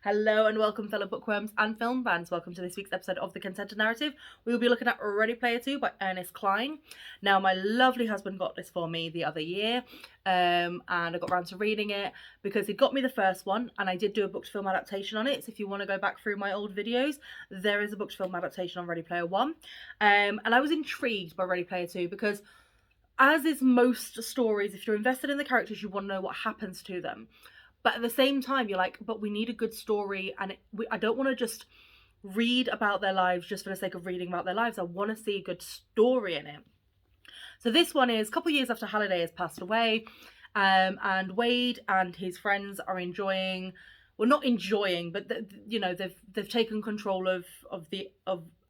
Hello and welcome, fellow bookworms and film fans. Welcome to this week's episode of The Consented Narrative. We will be looking at Ready Player 2 by Ernest Cline. Now, my lovely husband got this for me the other year, and I got around to reading it because he got me the first one, and I did do a book to film adaptation on it. So if you want to go back through my old videos, there is a book to film adaptation on Ready Player 1. And I was intrigued by Ready Player 2 because, as is most stories, if you're invested in the characters, you want to know what happens to them. But at the same time, you're like, but we need a good story, and I don't want to just read about their lives just for the sake of reading about their lives. I want to see a good story in it. So this one is a couple of years after Halliday has passed away, and Wade and his friends are enjoying, well, not enjoying, but they've taken control of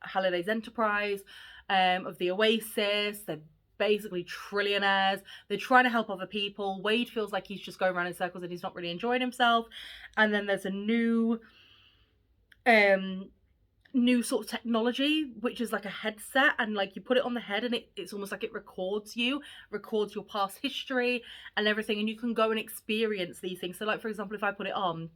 Halliday's enterprise, of the Oasis. They're basically trillionaires. They're trying to help other people. Wade feels like he's just going around in circles and he's not really enjoying himself. And then there's a new sort of technology, which is like a headset, and like you put it on the head and it's almost like it records your past history and everything, and you can go and experience these things. So like, for example, if I put it on,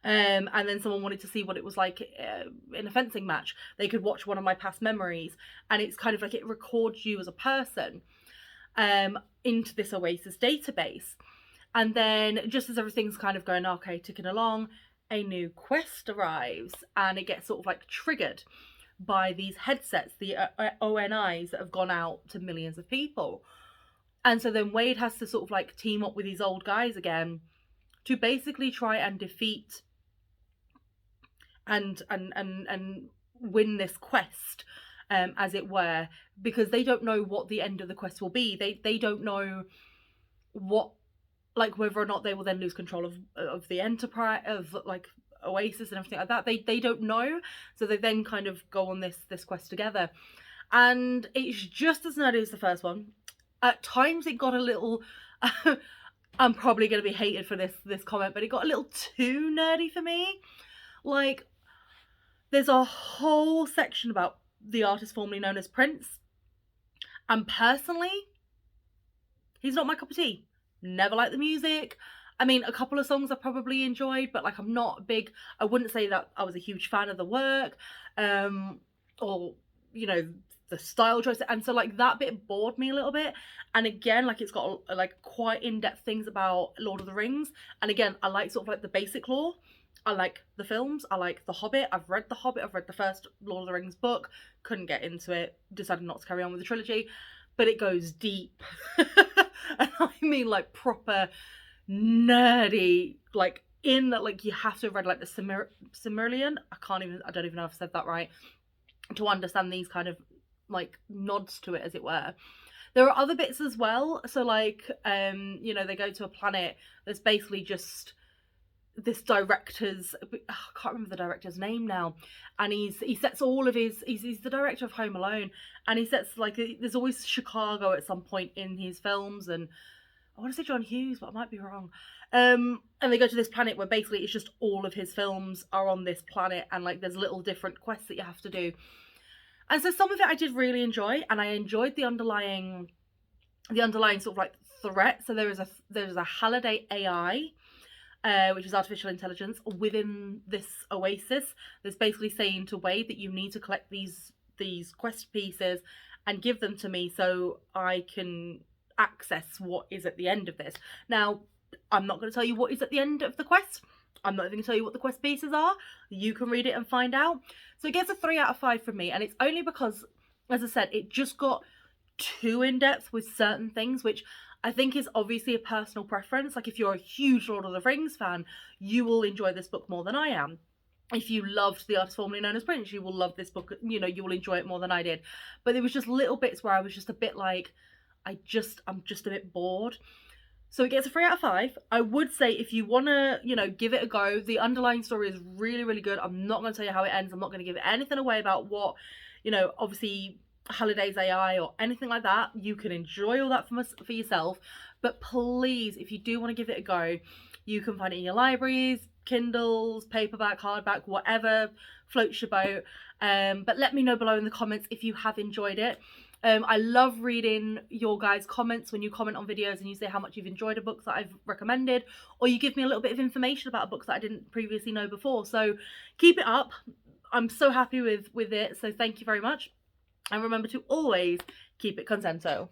and then someone wanted to see what it was like in a fencing match, they could watch one of my past memories, and it's kind of like it records you as a person into this Oasis database. And then just as everything's kind of going okay, ticking along, a new quest arrives, and it gets sort of like triggered by these headsets, the ONIs that have gone out to millions of people. And so then Wade has to sort of like team up with these old guys again to basically try and defeat and win this quest, as it were, because they don't know what the end of the quest will be. They don't know what, like, whether or not they will then lose control of the enterprise, of like Oasis and everything like that. They don't know, so they then kind of go on this quest together, and it's just as nerdy as the first one. At times it got a little I'm probably going to be hated for this comment, but it got a little too nerdy for me. Like, there's a whole section about the artist formerly known as Prince, and personally, he's not my cup of tea. Never liked the music. I mean, a couple of songs I probably enjoyed, but like, I'm not big, I wouldn't say that I was a huge fan of the work, or, you know, the style choice. And so like that bit bored me a little bit. And again, like, it's got like quite in-depth things about Lord of the Rings, and again, I like sort of like the basic lore. I like the films, I like The Hobbit, I've read The Hobbit, I've read the first Lord of the Rings book, couldn't get into it, decided not to carry on with the trilogy, but it goes deep. And I mean like proper nerdy, like in that, like, you have to have read like the Silmarillion, I don't even know if I said that right, to understand these kind of like nods to it, as it were. There are other bits as well, so like they go to a planet that's basically just this director's, I can't remember the director's name now, and he sets all of his, he's the director of Home Alone, and he sets, like, there's always Chicago at some point in his films, and I want to say John Hughes, but I might be wrong. And they go to this planet where basically it's just all of his films are on this planet, and like there's little different quests that you have to do. And so some of it I did really enjoy, and I enjoyed the underlying sort of like threat. So there's a Halliday AI, which is artificial intelligence, within this Oasis, that's basically saying to Wade that you need to collect these quest pieces and give them to me so I can access what is at the end of this. Now, I'm not going to tell you what is at the end of the quest. I'm not even going to tell you what the quest pieces are. You can read it and find out. So it gets a 3 out of 5 from me, and it's only because, as I said, it just got too in-depth with certain things, which I think is obviously a personal preference. Like, if you're a huge Lord of the Rings fan, you will enjoy this book more than I am. If you loved the artist formerly known as Prince, you will love this book, you will enjoy it more than I did. But there was just little bits where I was just a bit like, I'm just a bit bored. So it gets a 3 out of 5. I would say if you want to, give it a go, the underlying story is really, really good. I'm not going to tell you how it ends. I'm not going to give anything away about what, obviously Halliday's AI or anything like that. You can enjoy all that for yourself. But please, if you do want to give it a go, you can find it in your libraries, Kindles, paperback, hardback, whatever floats your boat. But let me know below in the comments if you have enjoyed it. I love reading your guys' comments when you comment on videos and you say how much you've enjoyed a book that I've recommended, or you give me a little bit of information about a book that I didn't previously know before. So keep it up. I'm so happy with it. So thank you very much. And remember to always keep it contento.